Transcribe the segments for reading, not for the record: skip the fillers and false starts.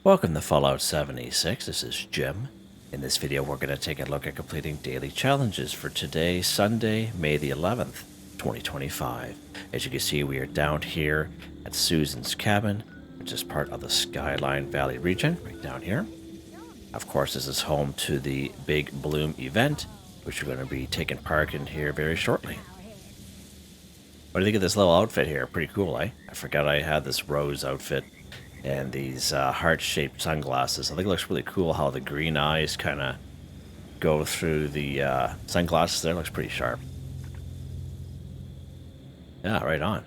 Welcome to Fallout 76, this is Jim. In this video we're going to take a look at completing daily challenges for today, Sunday, May the 11th, 2025. As you can see, we are down here at Susan's cabin, which is part of the Skyline Valley region, right down here. Of course, this is home to the Big Bloom event, which we're going to be taking part in here very shortly. What do you think of this little outfit here? Pretty cool, eh? I forgot I had this rose outfit and these heart-shaped sunglasses. I think it looks really cool how the green eyes kind of go through the sunglasses there. Looks pretty sharp. Yeah, right on.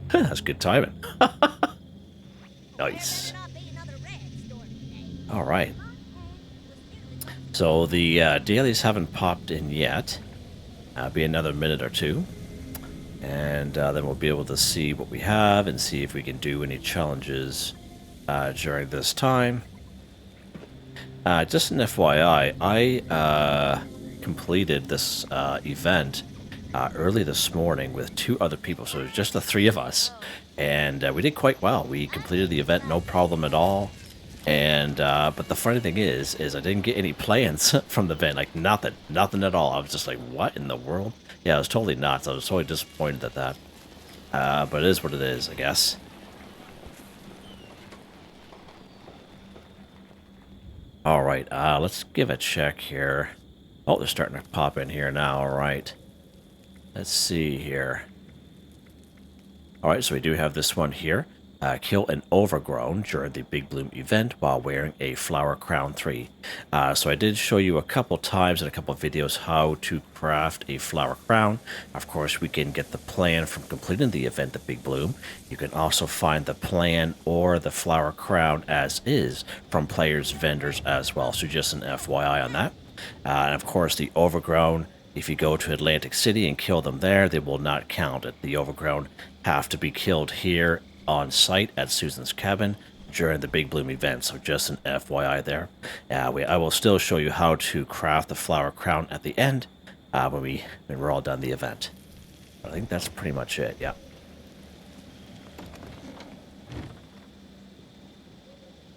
That's good timing. Nice. All right. So the dailies haven't popped in yet. Be another minute or two. And then we'll be able to see what we have and see if we can do any challenges during this time. Just an FYI, I completed this event early this morning with 2 other people, so it was just the 3 of us. And we did quite well. We completed the event no problem at all. And but the funny thing is I didn't get any plans from the event, like nothing at all. I was just like, what in the world? Yeah, I was totally nuts. I was totally disappointed at that. But it is what it is, I guess. All right, let's give a check here. Oh, they're starting to pop in here now. All right. Let's see here. All right, so we do have this one here. Kill an Overgrown during the Big Bloom event while wearing a Flower Crown 3. So I did show you a couple times in a couple of videos how to craft a Flower Crown. Of course, we can get the plan from completing the event at Big Bloom. You can also find the plan or the Flower Crown as is from players' vendors as well. So just an FYI on that. And of course, the Overgrown, if you go to Atlantic City and kill them there, they will not count it. The Overgrown have to be killed here on site at Susan's cabin during the Big Bloom event, so just an FYI there. I will still show you how to craft the Flower Crown at the end when we're all done the event. I think that's pretty much it, yeah.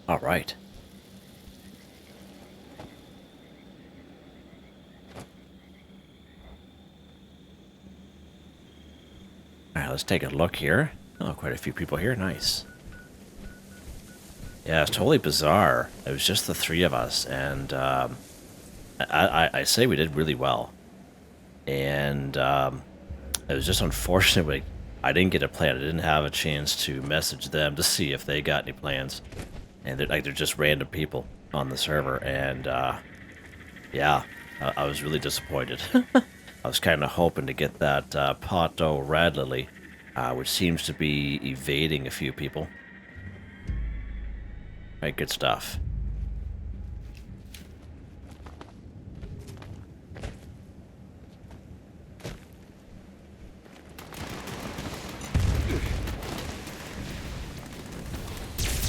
All right. All right, let's take a look here. Oh, quite a few people here. Nice. Yeah, it's totally bizarre. It was just the 3 of us, and I say we did really well. And it was just unfortunate I didn't get a plan. I didn't have a chance to message them to see if they got any plans. And they're just random people on the server. And yeah, I was really disappointed. I was kind of hoping to get that Pato Rad Lily, which seems to be evading a few people. Right, good stuff.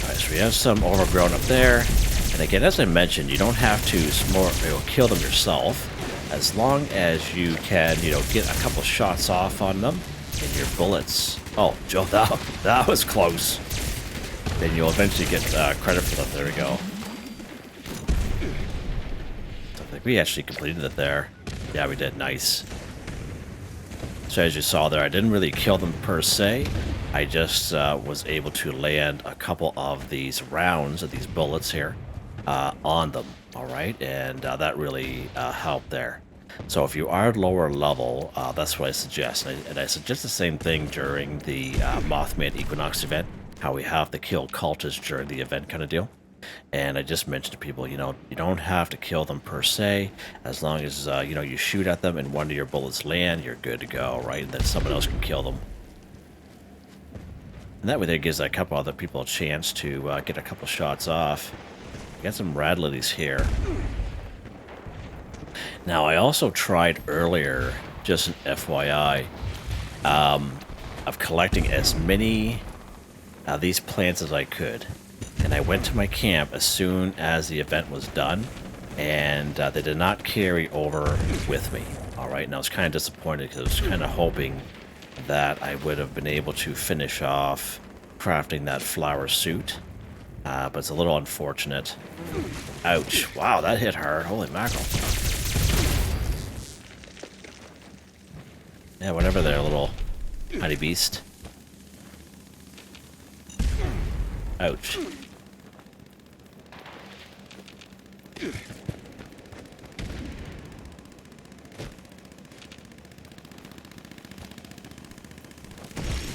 Alright, so we have some Overgrown up there. And again, as I mentioned, you don't have to kill them yourself. As long as you can, get a couple shots off on them and your bullets. Oh, Joe, that was close. Then you'll eventually get credit for them. There we go. So I think we actually completed it there. Yeah, we did. Nice. So as you saw there, I didn't really kill them per se. I just was able to land a couple of these rounds of these bullets here on them. All right, and that really helped there. So if you are lower level, that's what I suggest. And I suggest the same thing during the Mothman Equinox event, how we have to kill cultists during the event kind of deal. And I just mentioned to people, you don't have to kill them per se. As long as, you shoot at them and one of your bullets land, you're good to go, right? And then someone else can kill them. And that way that gives a couple other people a chance to get a couple shots off. Got some rad lilies here. Now, I also tried earlier, just an FYI, of collecting as many of these plants as I could. And I went to my camp as soon as the event was done, and they did not carry over with me. All right, and I was kind of disappointed because I was kind of hoping that I would have been able to finish off crafting that flower suit. But it's a little unfortunate. Ouch. Wow, that hit hard. Holy mackerel. Yeah, whatever there, little tiny beast. Ouch.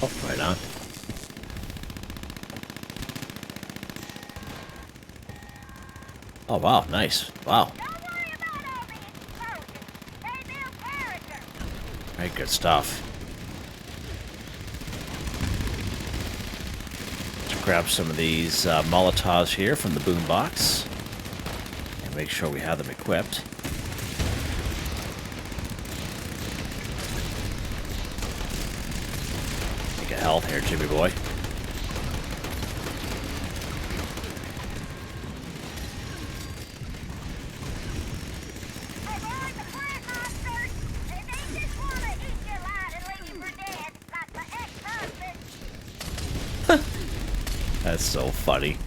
Oh, right on. Oh, wow, nice. Wow. Very good stuff. Let's grab some of these Molotovs here from the boombox. And make sure we have them equipped. Take a health here, Jimmy boy. That's so funny.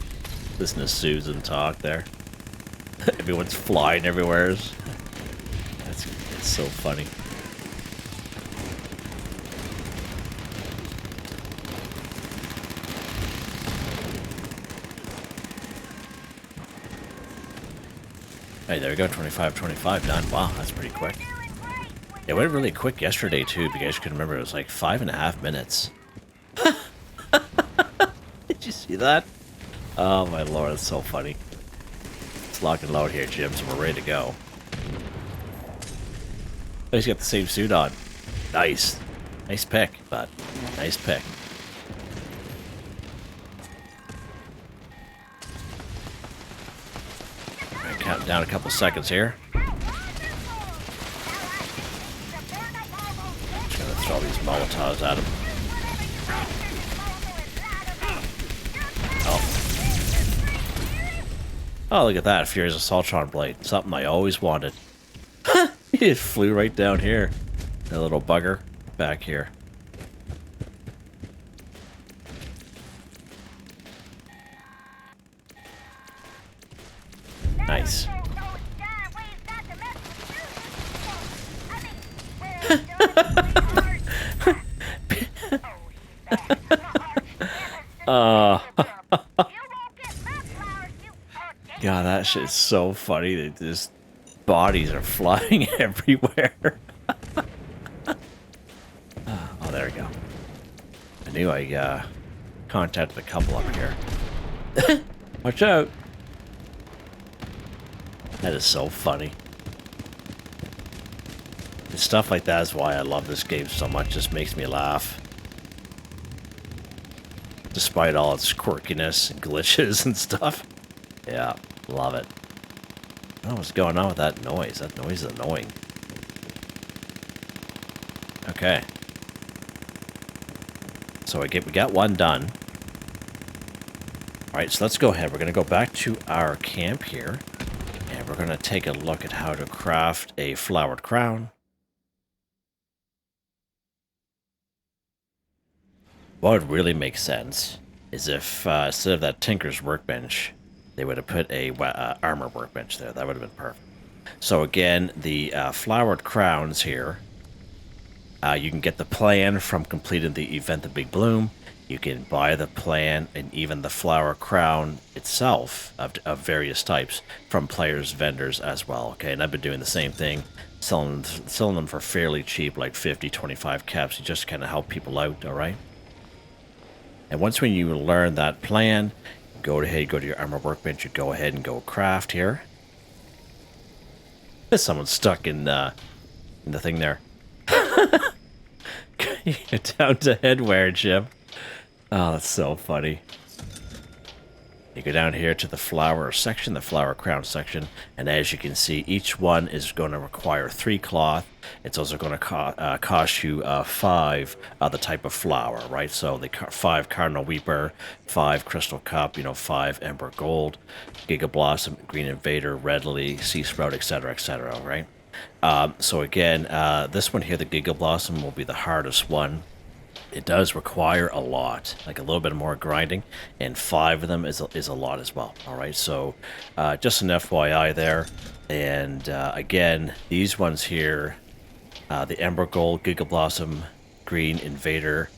Listen to Susan talk there. Everyone's flying everywhere. It's so funny. Hey, there we go. 25 done. Wow, that's pretty quick. It went really quick yesterday too. If you guys can remember, it was like 5.5 minutes. Did you see that? Oh my lord, that's so funny. Let's lock and load here, Jim, so we're ready to go. Oh, he's got the same suit on. Nice. Nice pick, bud. Nice pick. Alright, counting down a couple seconds here. Just gonna throw these Molotovs at him. Oh, look at that. Furious Assaultron Blade. Something I always wanted. He just flew right down here. That little bugger. Back here. Nice. God, that shit is so funny. That just bodies are flying everywhere. Oh, there we go. I knew I contacted a couple up here. Watch out. That is so funny. And stuff like that is why I love this game so much. It just makes me laugh. Despite all its quirkiness and glitches and stuff. Yeah, love it. I don't know what's going on with that noise. That noise is annoying. Okay. So we got one done. Alright, so let's go ahead. We're going to go back to our camp here. And we're going to take a look at how to craft a flowered crown. What would really make sense is if instead of that Tinker's Workbench, they would have put a armor workbench there. That would have been perfect. So again, the flowered crowns here, you can get the plan from completing the event, The Big Bloom. You can buy the plan and even the flower crown itself of various types from players, vendors as well. Okay, and I've been doing the same thing, selling them for fairly cheap, like 50, 25 caps, just to kind of help people out, all right? And once when you learn that plan, go ahead, go to your armor workbench, you go ahead and go craft here. Someone's stuck in the thing there. You're down to headwear, Jim. Oh, that's so funny. You go down here to the flower section, the flower crown section, and as you can see, each one is going to require 3 cloth. It's also going to cost you 5 of the type of flower, right? So the 5 Cardinal Weeper, 5 Crystal Cup, 5 Ember Gold, Giga Blossom, Green Invader, Red Lily, Sea Sprout, etc., right? So again, this one here, the Giga Blossom, will be the hardest one. it does require a lot, like a little bit more grinding, and 5 of them is a lot as well. All right, so just an FYI there. And again, these ones here, the Ember Gold, Giga Blossom, Green Invader,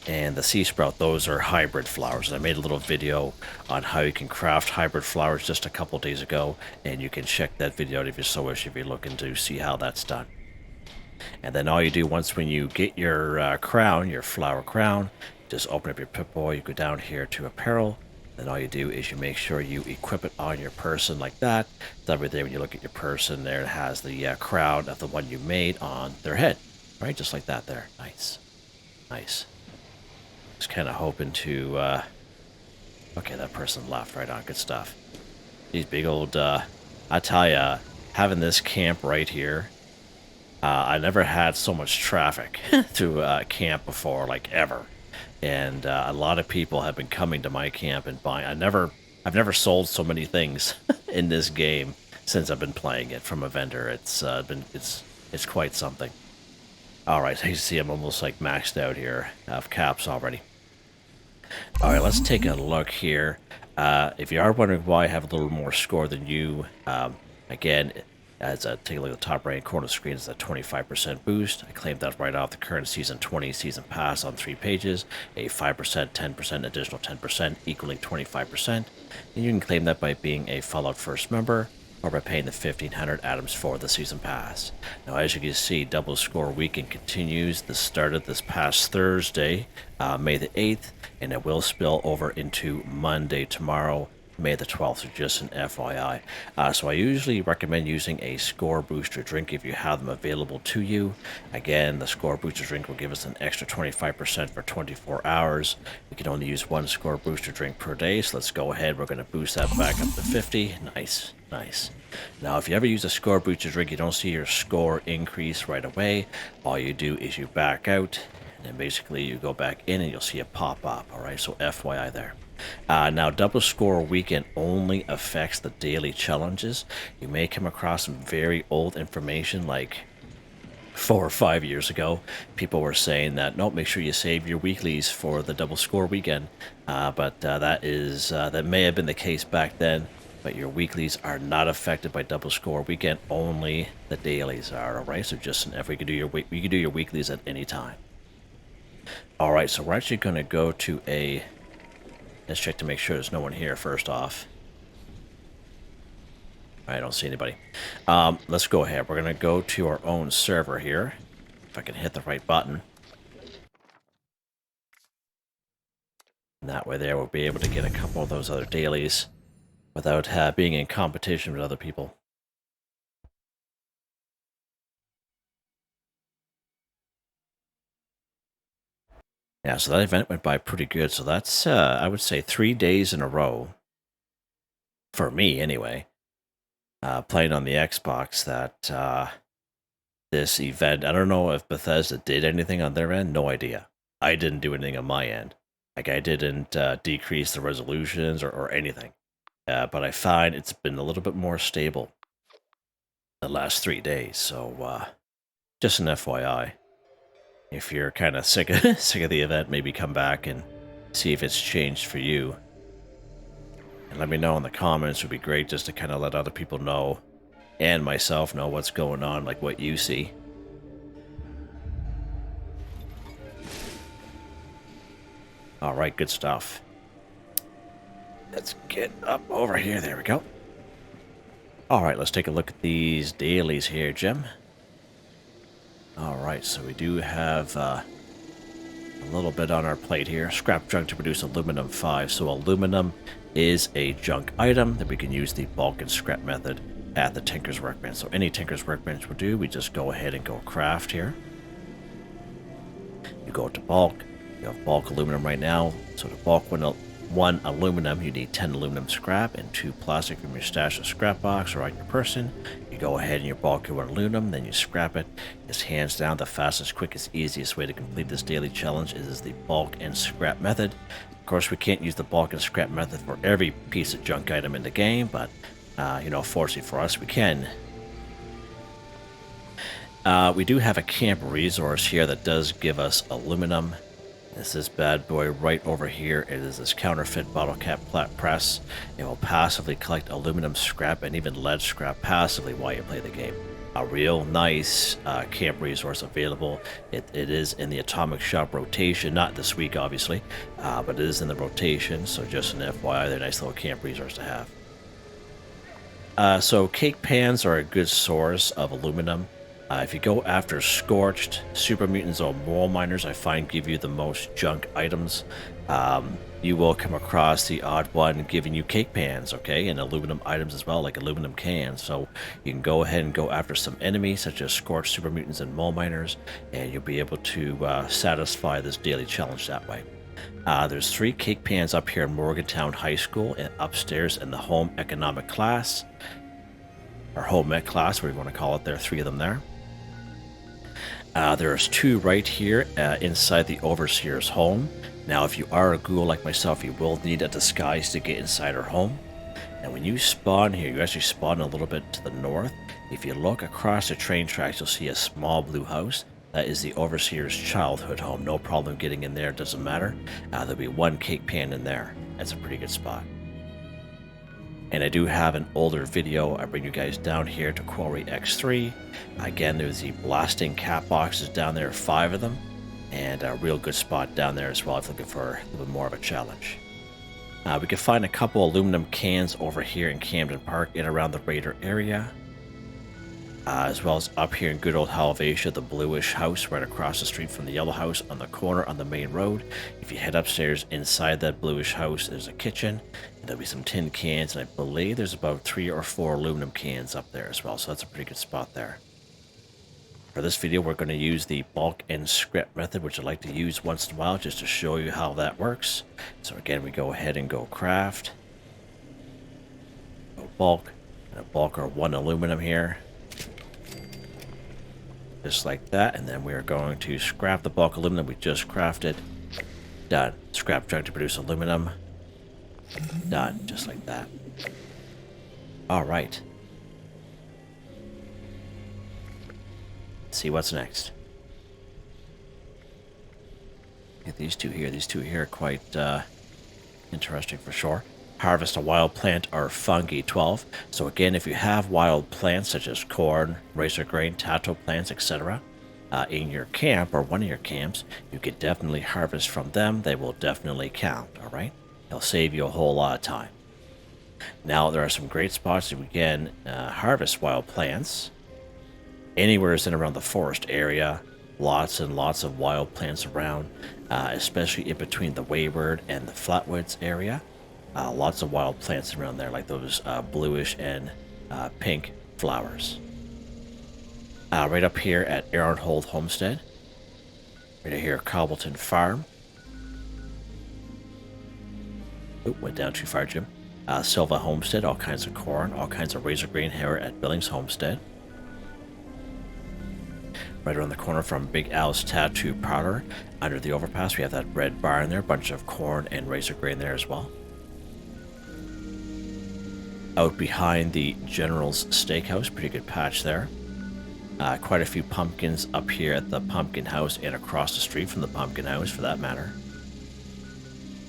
and the Sea Sprout, those are hybrid flowers. And I made a little video on how you can craft hybrid flowers just a couple days ago, and you can check that video out if you so wish, if you're looking to see how that's done. And then all you do when you get your crown, your flower crown, just open up your Pip-Boy, you go down here to apparel, then all you do is you make sure you equip it on your person like that. That way there, when you look at your person, there it has the crown of the one you made on their head. Right, just like that there. Nice. Nice. Just kind of hoping to... okay, that person left. Right on, good stuff. These big old... I tell ya, having this camp right here, I never had so much traffic to camp before, like ever. And a lot of people have been coming to my camp and buying. I've never sold so many things in this game since I've been playing it from a vendor. It's quite something. All right, so you see I'm almost like maxed out here. I have caps already. All right, let's take a look here. If you are wondering why I have a little more score than you, again, take a look at the top right corner of the screen, it's a 25% boost. I claimed that right off the current Season 20 Season Pass on 3 pages, a 5%, 10%, additional 10%, equaling 25%. And you can claim that by being a Fallout First member, or by paying the 1,500 atoms for the Season Pass. Now, as you can see, Double Score Weekend continues. This started this past Thursday, May the 8th, and it will spill over into Monday tomorrow, May the 12th, so just an FYI. So I usually recommend using a score booster drink if you have them available to you. Again, the score booster drink will give us an extra 25% for 24 hours. We can only use 1 score booster drink per day, so let's go ahead. We're going to boost that back up to 50. Nice, nice. Now, if you ever use a score booster drink, you don't see your score increase right away. All you do is you back out, and then basically you go back in and you'll see it pop up. All right, so FYI there. Now, Double Score Weekend only affects the daily challenges. You may come across some very old information, like 4 or 5 years ago. People were saying that, nope, make sure you save your weeklies for the Double Score Weekend. But that may have been the case back then. But your weeklies are not affected by Double Score Weekend. Only the dailies are. All right, so just if we could do your weeklies at any time. All right, so we're actually going to go to a. Let's check to make sure there's no one here first off. I don't see anybody. Let's go ahead. We're going to go to our own server here. If I can hit the right button. And that way there we'll be able to get a couple of those other dailies without being in competition with other people. Yeah, so that event went by pretty good. So that's, I would say, 3 days in a row. For me, anyway. Playing on the Xbox, that this event, I don't know if Bethesda did anything on their end. No idea. I didn't do anything on my end. Like, I didn't decrease the resolutions or anything. But I find it's been a little bit more stable the last 3 days. So, just an FYI. If you're kind of sick of the event, maybe come back and see if it's changed for you. And let me know in the comments. It would be great just to kind of let other people know, and myself know what's going on, like what you see. All right, good stuff. Let's get up over here. There we go. All right, let's take a look at these dailies here, Jim. All right, so we do have a little bit on our plate here. Scrap junk to produce aluminum 5. So aluminum is a junk item that we can use the bulk and scrap method at the Tinker's Workbench. So any Tinker's Workbench will do. We just go ahead and go craft here. You go to bulk. You have bulk aluminum right now. So to bulk 1 aluminum, you need 10 aluminum scrap and 2 plastic from your stash of scrap box or on your person. You go ahead and you bulk your 1 aluminum, then you scrap it. It's hands down the fastest, quickest, easiest way to complete this daily challenge is the bulk and scrap method. Of course, we can't use the bulk and scrap method for every piece of junk item in the game, but, you know, fortunately for us, we can. We do have a camp resource here that does give us aluminum. This is bad boy right over here. It is this counterfeit bottle cap press. It will passively collect aluminum scrap and even lead scrap passively while you play the game. A real nice camp resource available. It is in the Atomic Shop rotation, not this week obviously, but it is in the rotation, so just an FYI, they're a nice little camp resource to have. So cake pans are a good source of aluminum. If you go after Scorched, Super Mutants, or Mole Miners, I find give you the most junk items. You will come across the odd one giving you cake pans, okay, and aluminum items as well, like aluminum cans. So you can go ahead and go after some enemies, such as Scorched, Super Mutants, and Mole Miners, and you'll be able to satisfy this daily challenge that way. There's 3 cake pans up here in Morgantown High School and upstairs in the home economic class, or home ec class, whatever you want to call it. There are 3 of them there. There's 2 right here inside the Overseer's home. Now, if you are a ghoul like myself, you will need a disguise to get inside her home. And when you spawn here, you actually spawn a little bit to the north. If you look across the train tracks, you'll see a small blue house. That is the Overseer's childhood home. No problem getting in there, doesn't matter. There'll be 1 cake pan in there. That's a pretty good spot. And I do have an older video. I bring you guys down here to Quarry X3. Again, there's the blasting cap boxes down there, 5 of them. And a real good spot down there as well if you're looking for a little bit more of a challenge. We can find a couple aluminum cans over here in Camden Park and around the Raider area. As well as up here in good old Halvatia, the bluish house right across the street from the yellow house on the corner on the main road. If you head upstairs inside that bluish house, there's a kitchen. And there'll be some tin cans, and I believe there's about 3 or 4 aluminum cans up there as well, so that's a pretty good spot there. For this video, we're going to use the bulk and script method, which I like to use once in a while just to show you how that works. So again, we go ahead and go craft. Go bulk, and a bulk or 1 aluminum here. Just like that, and then we are going to scrap the bulk aluminum we just crafted. Done. Scrap junk to produce aluminum. Done. Just like that. Alright. Let's see what's next. Get these 2 here. These 2 here are quite interesting for sure. Harvest a wild plant or fungi 12. So again, if you have wild plants such as corn, razor grain, tato plants, etc. In your camp or one of your camps, you could definitely harvest from them. They will definitely count, alright? They'll save you a whole lot of time. Now, there are some great spots to again harvest wild plants. Anywhere in around the forest area, lots and lots of wild plants around, especially in between the Wayward and the Flatwoods area. Lots of wild plants around there, like those bluish and pink flowers. Right up here at Aaronhold Homestead. Right here, Cobbleton Farm. Oop, went down too far, Jim. Silva Homestead, all kinds of corn, all kinds of razor grain here at Billings Homestead. Right around the corner from Big Al's Tattoo Parlor, under the overpass, we have that red barn there, a bunch of corn and razor grain there as well. Out behind the General's Steakhouse, pretty good patch there. Quite a few pumpkins up here at the Pumpkin House and across the street from the Pumpkin House, for that matter.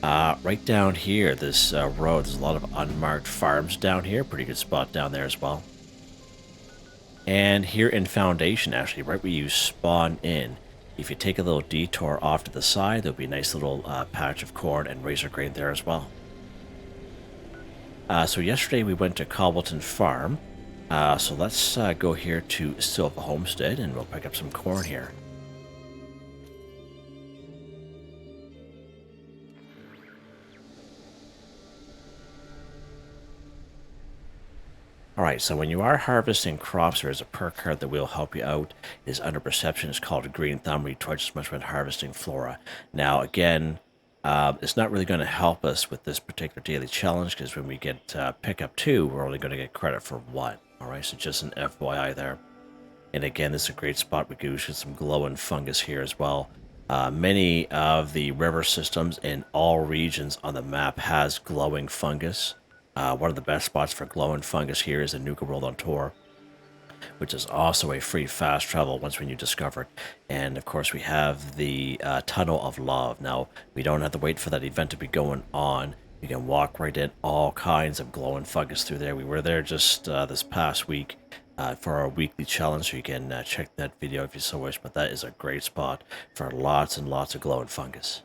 Right down here, this road, there's a lot of unmarked farms down here. Pretty good spot down there as well. And here in Foundation, actually, right where you spawn in, if you take a little detour off to the side, there'll be a nice little patch of corn and razor grain there as well. So yesterday we went to Cobbleton Farm, so let's go here to Silva Homestead and we'll pick up some corn here. Alright, so when you are harvesting crops, there is a perk card that will help you out. It is under perception. It's called a green thumb, where you twice as much when harvesting flora. Now, again, it's not really going to help us with this particular daily challenge, because when we get pickup 2, we're only going to get credit for 1. Alright, so just an FYI there. And again, this is a great spot. We can get some glowing fungus here as well. Many of the river systems in all regions on the map has glowing fungus. One of the best spots for glowing fungus here is the Nuka World on Tour. which is also a free fast travel once when you discover it. And of course, we have the Tunnel of Love. Now, we don't have to wait for that event to be going on. You can walk right in, all kinds of glowing fungus through there. We were there just this past week for our weekly challenge, so you can check that video if you so wish. But that is a great spot for lots and lots of glowing fungus.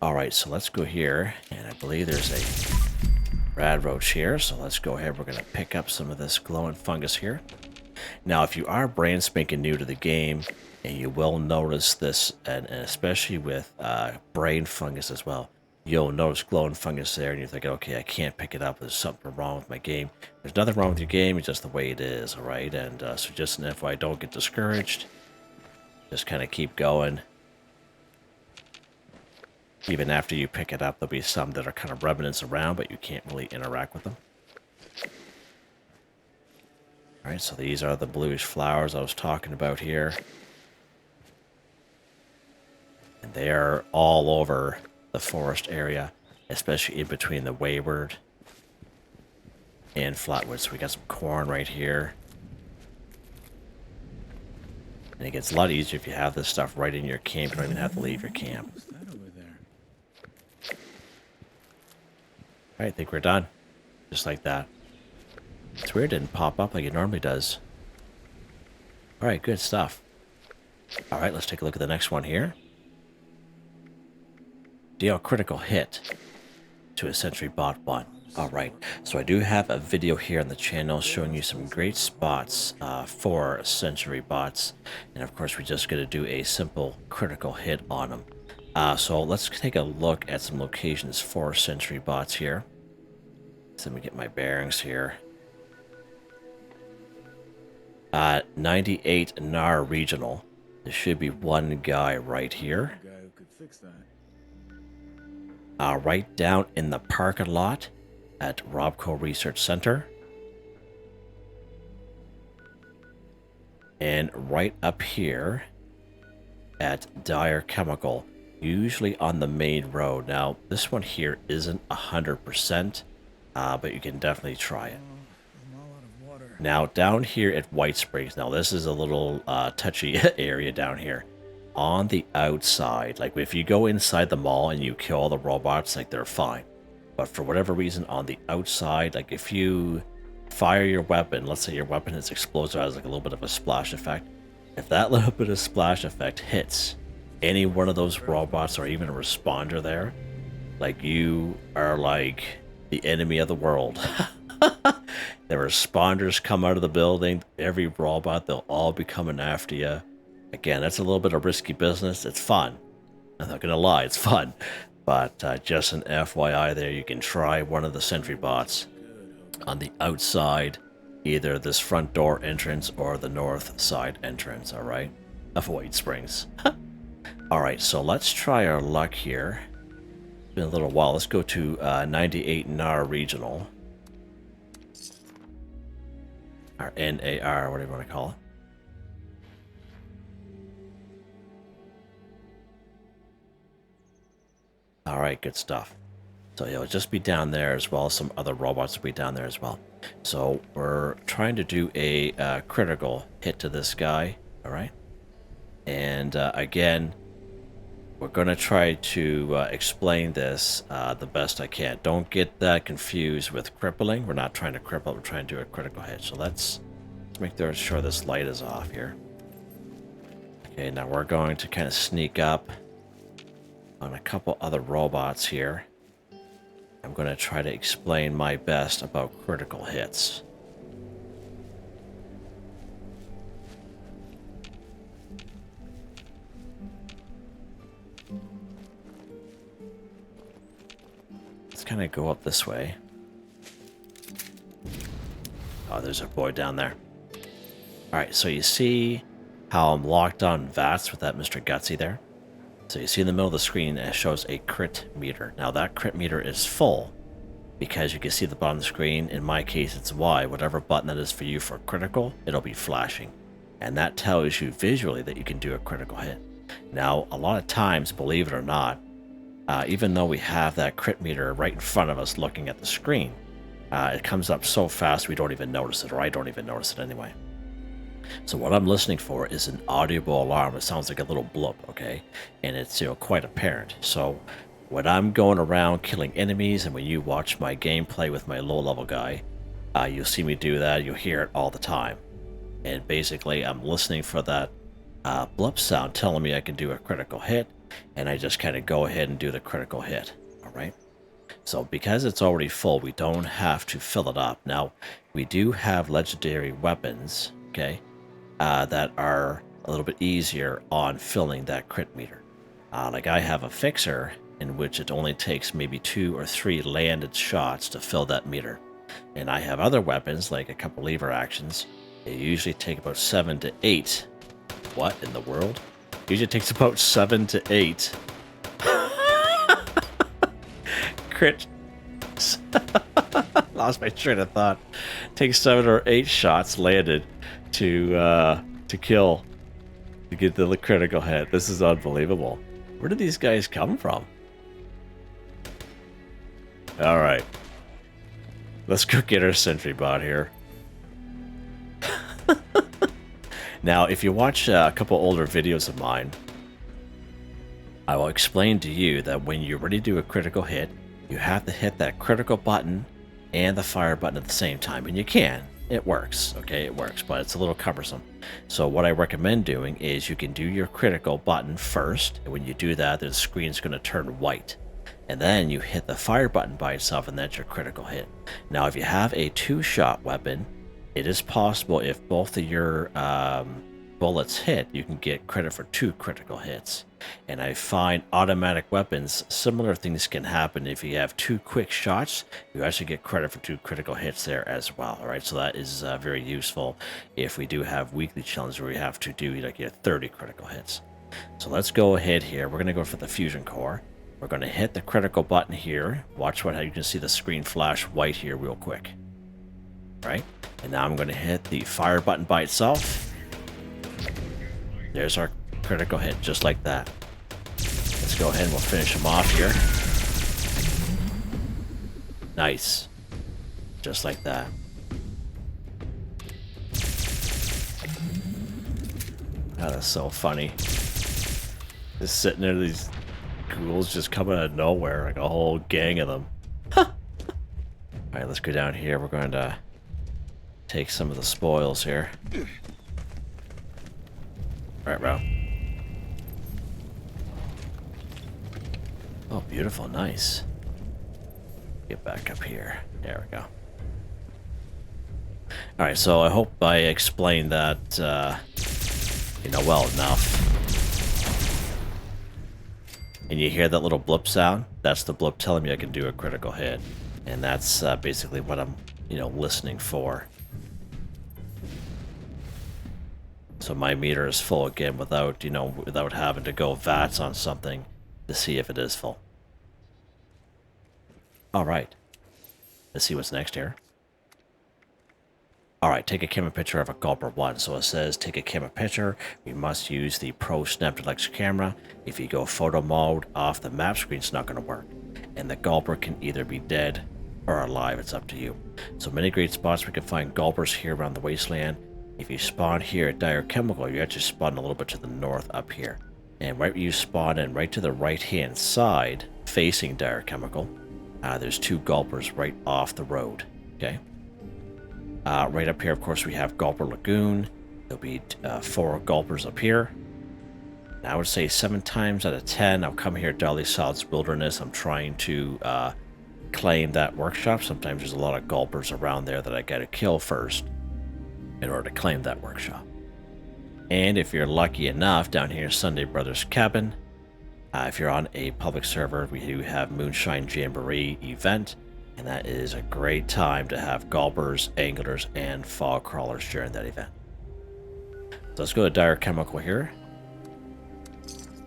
All right, so let's go here, and I believe there's a rad roach here, so let's go ahead. We're going to pick up some of this glowing fungus here. Now, if you are brand spanking new to the game, and you will notice this, and especially with brain fungus as well, you'll notice glowing fungus there, and you're thinking, okay, I can't pick it up. There's something wrong with my game. There's nothing wrong with your game. It's just the way it is, all right? And so just an FYI, don't get discouraged. Just kind of keep going. Even after you pick it up, there'll be some that are kind of remnants around, but you can't really interact with them. All right, so these are the bluish flowers I was talking about here. And they are all over the forest area, especially in between the Wayward and Flatwood. So we got some corn right here. And it gets a lot easier if you have this stuff right in your camp. You don't even have to leave your camp. Alright, I think we're done. Just like that. It's weird it didn't pop up like it normally does. Alright, good stuff. Alright, let's take a look at the next one here. Deal critical hit to a Sentry bot 1. Alright, so I do have a video here on the channel showing you some great spots for Sentry bots. And of course, we're just going to do a simple critical hit on them. So let's take a look at some locations for Sentry bots here. So let me get my bearings here. 98 NAR Regional. There should be one guy right here. Right down in the parking lot at Robco Research Center. And right up here at Dyer Chemical. Usually on the main road. Now, this one here isn't 100%, but you can definitely try it. Now, down here at White Springs, now this is a little touchy area down here. On the outside, like if you go inside the mall and you kill all the robots, like they're fine. But for whatever reason, on the outside, like if you fire your weapon, let's say your weapon is explosive, has like a little bit of a splash effect. If that little bit of splash effect hits any one of those robots or even a responder there, like you are like the enemy of the world. The responders come out of the building, every robot, they'll all be coming after you. Again, that's a little bit of risky business. It's fun. I'm not gonna lie, it's fun. But just an FYI there, you can try one of the Sentry bots on the outside, either this front door entrance or the north side entrance, alright? Of White Springs. Alright, so let's try our luck here. It's been a little while. Let's go to 98 NAR Regional. Or NAR, whatever you want to call it. Alright, good stuff. So it'll just be down there as well. Some other robots will be down there as well. So we're trying to do a critical hit to this guy. Alright. And again, we're going to try to explain this the best I can. Don't get that confused with crippling. We're not trying to cripple. We're trying to do a critical hit. So let's make sure this light is off here. Okay, now we're going to kind of sneak up on a couple other robots here. I'm going to try to explain my best about critical hits. Let's kind of go up this way. Oh, there's a boy down there. Alright, so you see how I'm locked on VATS with that Mr. Gutsy there? So you see in the middle of the screen, it shows a crit meter. Now that crit meter is full because you can see the bottom of the screen. In my case, it's Y. Whatever button that is for you for critical, it'll be flashing. And that tells you visually that you can do a critical hit. Now, a lot of times, believe it or not, even though we have that crit meter right in front of us looking at the screen, it comes up so fast we don't even notice it, or I don't even notice it anyway. So what I'm listening for is an audible alarm. It sounds like a little blip, okay? And it's, you know, quite apparent. So when I'm going around killing enemies, and when you watch my gameplay with my low-level guy, you'll see me do that. You'll hear it all the time. And basically, I'm listening for that blip sound telling me I can do a critical hit, and I just kind of go ahead and do the critical hit, all right? So because it's already full, we don't have to fill it up. Now, we do have legendary weapons, okay, that are a little bit easier on filling that crit meter. Like I have a fixer in which it only takes maybe 2 or 3 landed shots to fill that meter. And I have other weapons, like a couple lever actions. They usually take about 7 to 8. What in the world? Usually takes about 7 to 8. Crit. Lost my train of thought. Takes 7 or 8 shots landed to kill, to get the critical hit. This is unbelievable. Where did these guys come from? All right, let's go get our Sentry bot here. Now, if you watch a couple older videos of mine, I will explain to you that when you're ready to do a critical hit, you have to hit that critical button and the fire button at the same time, and you can. It works, okay, it works, but it's a little cumbersome. So what I recommend doing is you can do your critical button first, and when you do that, the screen's going to turn white. And then you hit the fire button by itself, and that's your critical hit. Now, if you have a 2-shot weapon, it is possible if both of your bullets hit, you can get credit for 2 critical hits. And I find automatic weapons, similar things can happen. If you have 2 quick shots, you actually get credit for 2 critical hits there as well. All right, so that is very useful if we do have weekly challenges where we have to do like 30 critical hits. So let's go ahead here. We're going to go for the fusion core. We're going to hit the critical button here. Watch how you can see the screen flash white here real quick. Right? And now I'm going to hit the fire button by itself. There's our critical hit, just like that. Let's go ahead and we'll finish him off here. Nice. Just like that. Oh, that's so funny. Just sitting there, these ghouls just coming out of nowhere, like a whole gang of them. Alright, let's go down here. We're going to take some of the spoils here. Alright, bro. Oh, beautiful. Nice. Get back up here. There we go. Alright, so I hope I explained that, well enough. And you hear that little blip sound? That's the blip telling me I can do a critical hit. And that's basically what I'm, listening for. So my meter is full again without having to go VATS on something to see if it is full. All right. Let's see what's next here. All right, take a camera picture of a Gulper 1. So it says take a camera picture. We must use the Pro Snap Deluxe camera. If you go photo mode off the map screen, it's not going to work. And the Gulper can either be dead or alive. It's up to you. So many great spots we can find Gulpers here around the wasteland. If you spawn here at Dire Chemical, you actually spawn a little bit to the north up here. And right where you spawn in, right to the right-hand side, facing Dire Chemical, there's 2 Gulpers right off the road, okay? Right up here, of course, we have Gulper Lagoon. There'll be 4 Gulpers up here. And I would say 7 times out of 10, I'll come here to Dolly Solid's Wilderness. I'm trying to claim that workshop. Sometimes there's a lot of Gulpers around there that I gotta kill first in order to claim that workshop. And if you're lucky enough, down here, Sunday Brothers Cabin, if you're on a public server, we do have Moonshine Jamboree event, and that is a great time to have Gulpers, Anglers, and Fog Crawlers during that event. So let's go to Dire Chemical here.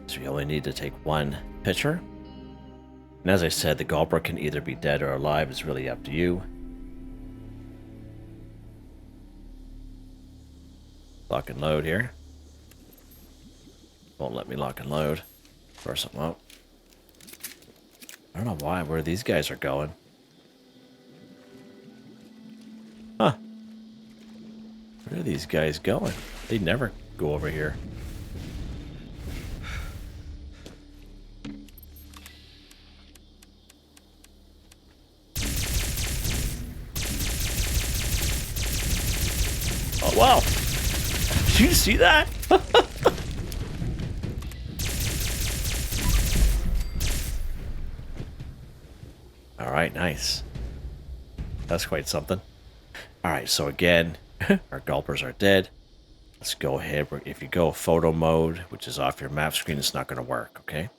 So you only need to take 1 picture. And as I said, the Gulper can either be dead or alive. It's really up to you. Lock and load here. Won't let me lock and load. First one won't. I don't know where these guys are going. Where are these guys going? They never go over here. Oh, wow. Did you see that? All right, nice. That's quite something. All right, so again, our gulpers are dead. Let's go ahead. If you go photo mode, which is off your map screen, it's not going to work, okay?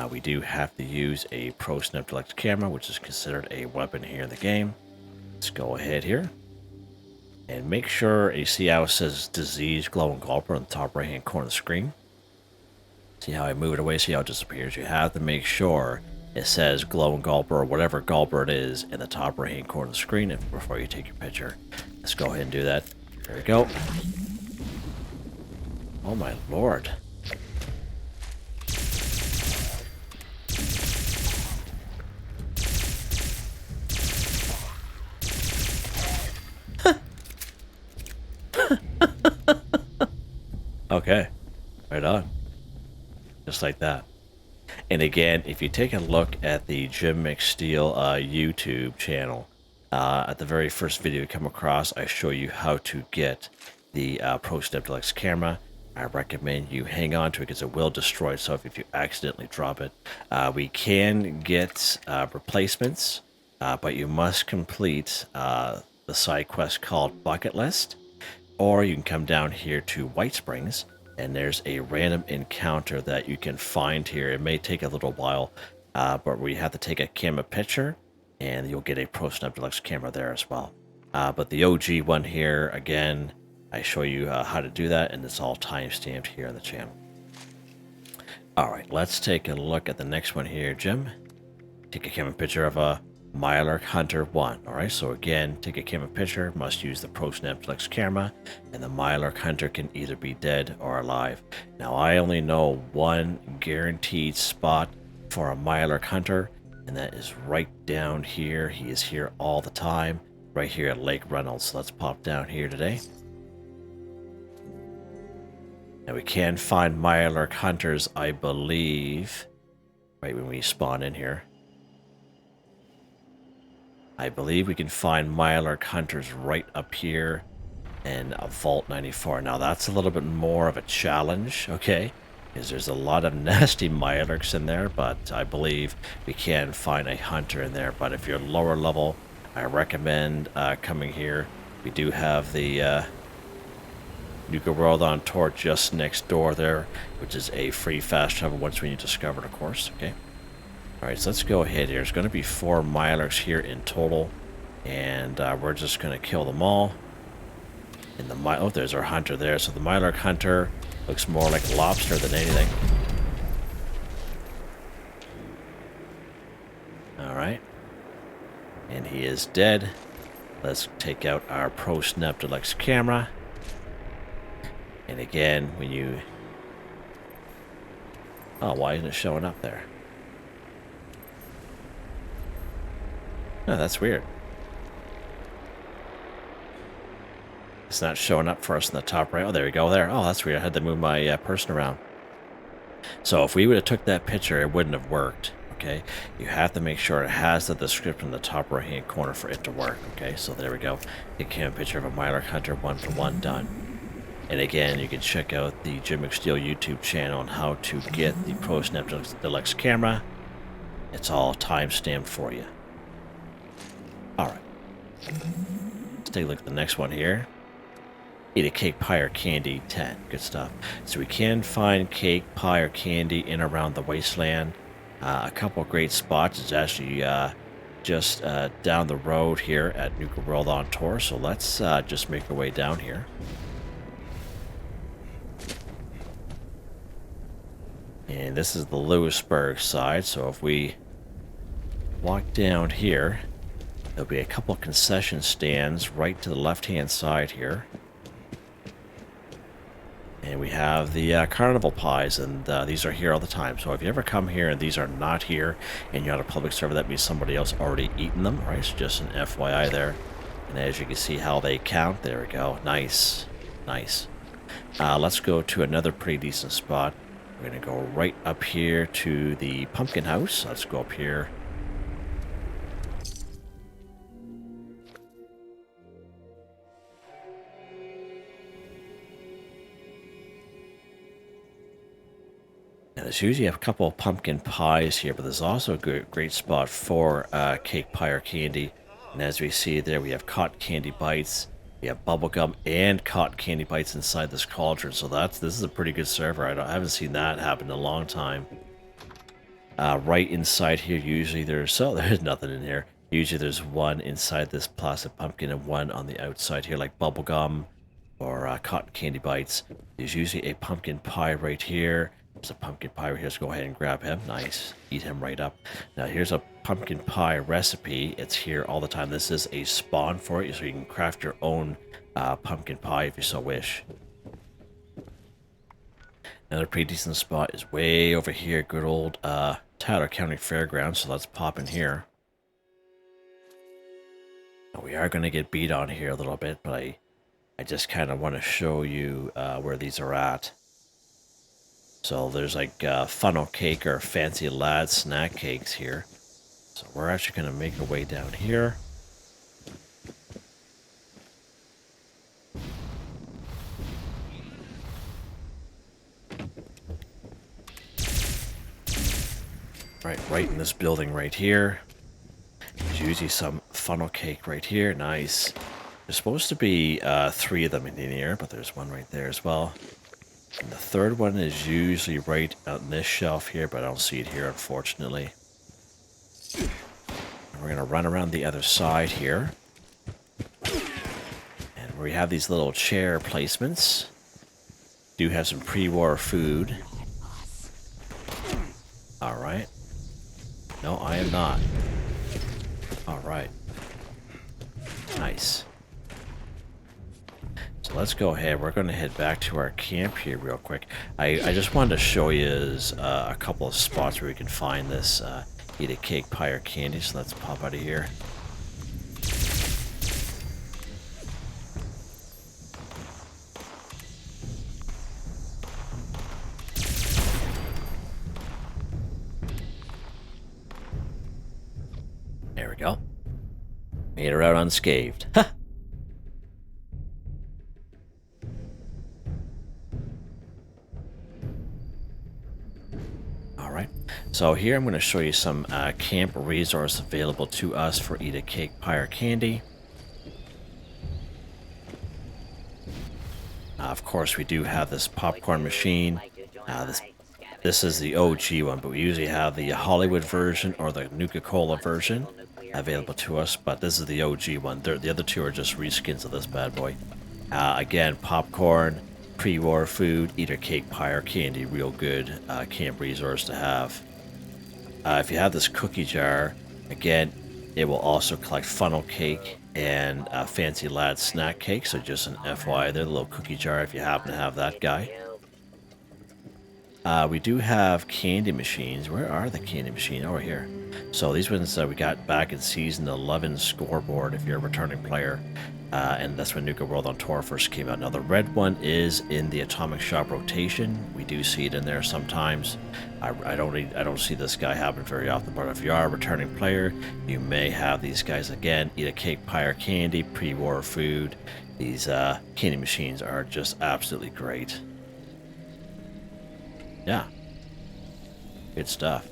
We do have to use a Pro Snap Deluxe camera, which is considered a weapon here in the game. Let's go ahead here. And make sure you see how it says Disease Glowing Gulper on the top right hand corner of the screen. See how I move it away, see how it disappears. You have to make sure it says Glowing Gulper or whatever Gulper it is in the top right hand corner of the screen before you take your picture. Let's go ahead and do that. There we go. Oh my lord. Okay, right on. Just like that. And again, if you take a look at the Jim McSteel YouTube channel, at the very first video you come across, I show you how to get the Pro Snap Deluxe camera. I recommend you hang on to it because it will destroy itself if you accidentally drop it. We can get replacements, but you must complete the side quest called Bucket List. Or you can come down here to White Springs, and there's a random encounter that you can find here. It may take a little while, but we have to take a camera picture, and you'll get a Pro Snap Deluxe camera there as well. But the OG one here, again, I show you how to do that, and it's all time-stamped here on the channel. All right, let's take a look at the next one here, Jim. Take a camera picture of a Mirelurk Hunter 1. Alright, so again, take a camera picture, must use the Pro Snap Deluxe camera, and the Mirelurk Hunter can either be dead or alive. Now, I only know one guaranteed spot for a Mirelurk Hunter, and that is right down here. He is here all the time, right here at Lake Reynolds. So let's pop down here today. And we can find Mirelurk Hunters, I believe, right when we spawn in here. I believe we can find Mirelurk Hunters right up here in Vault 94. Now, that's a little bit more of a challenge, okay? Because there's a lot of nasty Mirelurks in there, but I believe we can find a Hunter in there. But if you're lower level, I recommend coming here. We do have the Nuka World on tour just next door there, which is a free fast travel once we discover it, of course, okay? Alright, so let's go ahead here. There's going to be 4 Mirelurks here in total, and we're just going to kill them all. And oh, there's our Hunter there. So the Mirelurk Hunter looks more like a lobster than anything. Alright. And he is dead. Let's take out our Pro Snap Deluxe camera. And again, when you... Oh, why isn't it showing up there? Oh, that's weird. It's not showing up for us in the top right. Oh, there we go. There. Oh, that's weird. I had to move my person around. So if we would have took that picture, it wouldn't have worked. Okay. You have to make sure it has the description in the top right-hand corner for it to work. Okay. So there we go. It came a picture of a Mirelurk Hunter 1-for-1 done. And again, you can check out the Jim McSteel YouTube channel on how to get the Pro Snap Deluxe camera. It's all time-stamped for you. Alright. Let's take a look at the next one here. Eat a cake, pie, or candy 10. Good stuff. So we can find cake, pie, or candy in around the wasteland. A couple of great spots. It's actually just down the road here at Nuka World on tour. So let's just make our way down here. And this is the Lewisburg side. So if we walk down here, there'll be a couple concession stands right to the left-hand side here. And we have the carnival pies, and these are here all the time. So if you ever come here and these are not here, and you're on a public server, that means somebody else already eaten them, right? So just an FYI there. And as you can see how they count, there we go. Nice. Nice. Let's go to another pretty decent spot. We're going to go right up here to the pumpkin house. Let's go up here. Now, there's usually a couple of pumpkin pies here, but there's also a great spot for cake pie or candy. And as we see there, we have cotton candy bites. We have bubblegum and cotton candy bites inside this cauldron. So this is a pretty good server. I haven't seen that happen in a long time. Right inside here, usually there's nothing in here. Usually there's one inside this plastic pumpkin and one on the outside here, like bubblegum or cotton candy bites. There's usually a pumpkin pie right here. There's a pumpkin pie right here. Let's go ahead and grab him. Nice. Eat him right up. Now here's a pumpkin pie recipe. It's here all the time. This is a spawn for it, so you can craft your own pumpkin pie if you so wish. Another pretty decent spot is way over here. Good old Tyler County Fairgrounds. So let's pop in here. Now, we are going to get beat on here a little bit, but I just kind of want to show you where these are at. So there's like funnel cake or fancy lad snack cakes here. So we're actually going to make our way down here. Right in this building right here. There's usually some funnel cake right here. Nice. There's supposed to be 3 of them in here, but there's one right there as well. And the third one is usually right on this shelf here, but I don't see it here, unfortunately. And we're going to run around the other side here. And we have these little chair placements. Do have some pre-war food. Alright. No, I am not. Alright. Nice. So let's go ahead. We're going to head back to our camp here real quick. I just wanted to show you a couple of spots where we can find this eat a cake, pie, or candy. So let's pop out of here. There we go. Made her out unscathed. Ha! Alright, so here I'm going to show you some camp resources available to us for eat a cake, pie, or candy. Of course, we do have this popcorn machine. This is the OG one, but we usually have the Hollywood version or the Nuka-Cola version available to us, but this is the OG one. The other two are just reskins of this bad boy. Again, popcorn, pre-war food, either cake, pie, or candy. Real good camp resource to have. If you have this cookie jar, again, it will also collect funnel cake and fancy lad snack cake. So just an FYI there, the little cookie jar if you happen to have that guy. We do have candy machines. Where are the candy machines? Over here. So these ones we got back in Season 11 scoreboard if you're a returning player. And that's when Nuka World on Tour first came out. Now the red one is in the Atomic Shop rotation. We do see it in there sometimes. I don't see this guy happen very often, but if you are a returning player, you may have these guys again. Eat a cake, pie, or candy, pre-war food. These candy machines are just absolutely great. Yeah. Good stuff.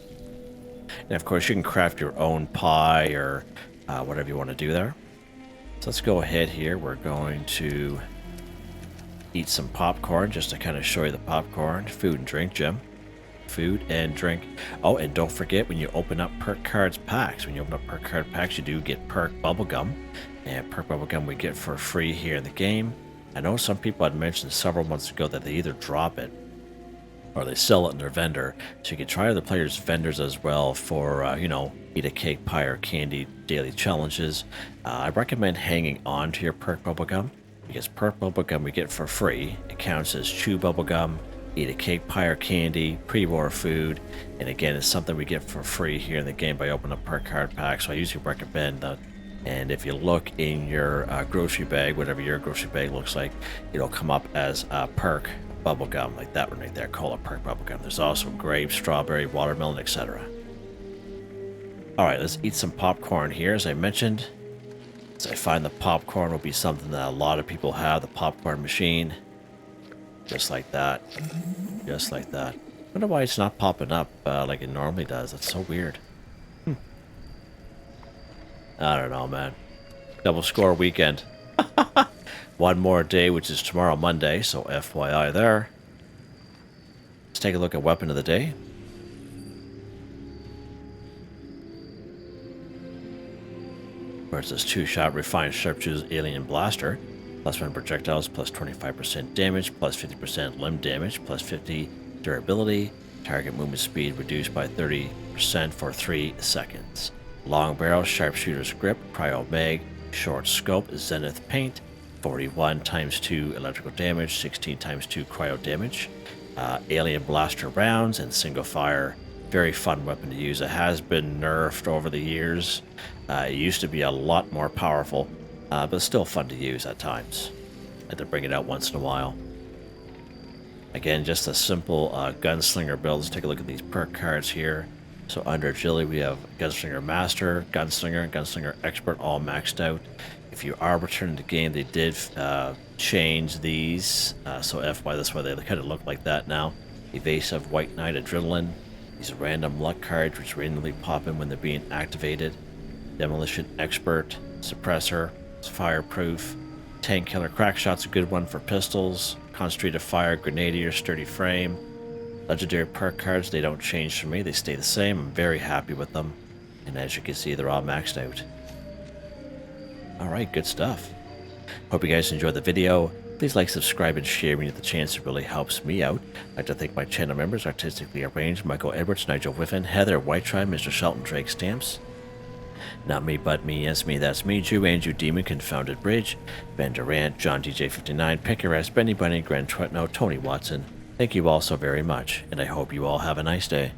And of course you can craft your own pie or whatever you want to do there. So let's go ahead here. We're going to eat some popcorn just to kind of show you the popcorn. Food and drink, Jim. Food and drink. Oh, and don't forget when you open up Perk Cards packs. When you open up Perk Card packs, you do get Perk Bubblegum. And Perk Bubblegum we get for free here in the game. I know some people had mentioned several months ago that they either drop it or they sell it in their vendor. So you can try other players' vendors as well for, you know, eat a cake, pie, or candy daily challenges. I recommend hanging on to your Perk Bubblegum because Perk Bubblegum we get for free. It counts as chew bubblegum, eat a cake, pie, or candy, pre-war food, and again, it's something we get for free here in the game by opening up Perk Card Pack. So I usually recommend And if you look in your grocery bag, whatever your grocery bag looks like, it'll come up as Perk bubblegum, like that one right there, Cola Perk bubblegum. There's also grape, strawberry, watermelon, etc. Alright, let's eat some popcorn here. As I mentioned, I find the popcorn will be something that a lot of people have, the popcorn machine. Just like that. Just like that. I wonder why it's not popping up like it normally does. That's so weird. I don't know, man. Double score weekend. One more day, which is tomorrow, Monday, so FYI there. Let's take a look at weapon of the day. Where's this 2-shot refined sharpshooter's alien blaster? +1 projectiles, plus 25% damage, plus 50% limb damage, plus 50 durability. Target movement speed reduced by 30% for 3 seconds. Long barrel, sharpshooter's grip, cryo mag, short scope, zenith paint, 41 times 2 electrical damage, 16 times 2 cryo damage. Alien blaster rounds and single fire. Very fun weapon to use. It has been nerfed over the years. It used to be a lot more powerful, but still fun to use at times. I had to bring it out once in a while. Again, just a simple gunslinger build. Let's take a look at these perk cards here. So under agility, we have Gunslinger Master, Gunslinger, and Gunslinger Expert all maxed out. If you are returning the game, they did change these. So FY, that's why they kind of look like that now. Evasive, White Knight, Adrenaline. These are random luck cards which randomly pop in when they're being activated. Demolition Expert, Suppressor, Fireproof. Tank Killer Crackshot's a good one for pistols. Concentrated Fire, Grenadier, Sturdy Frame. Legendary perk cards, they don't change for me. They stay the same. I'm very happy with them. And as you can see, they're all maxed out. Alright, good stuff. Hope you guys enjoyed the video. Please like, subscribe, and share when you get the chance. It really helps me out. I'd like to thank my channel members, Artistically Arranged, Michael Edwards, Nigel Wiffen, Heather, Whitetribe, Mr. Shelton, Drake Stamps. Not me, but me, yes me, that's me, Jew, Andrew Demon, Confounded Bridge, Ben Durant, John DJ59, Pickares, Benny Bunny, Grand Twetno, Tony Watson. Thank you all so very much, and I hope you all have a nice day.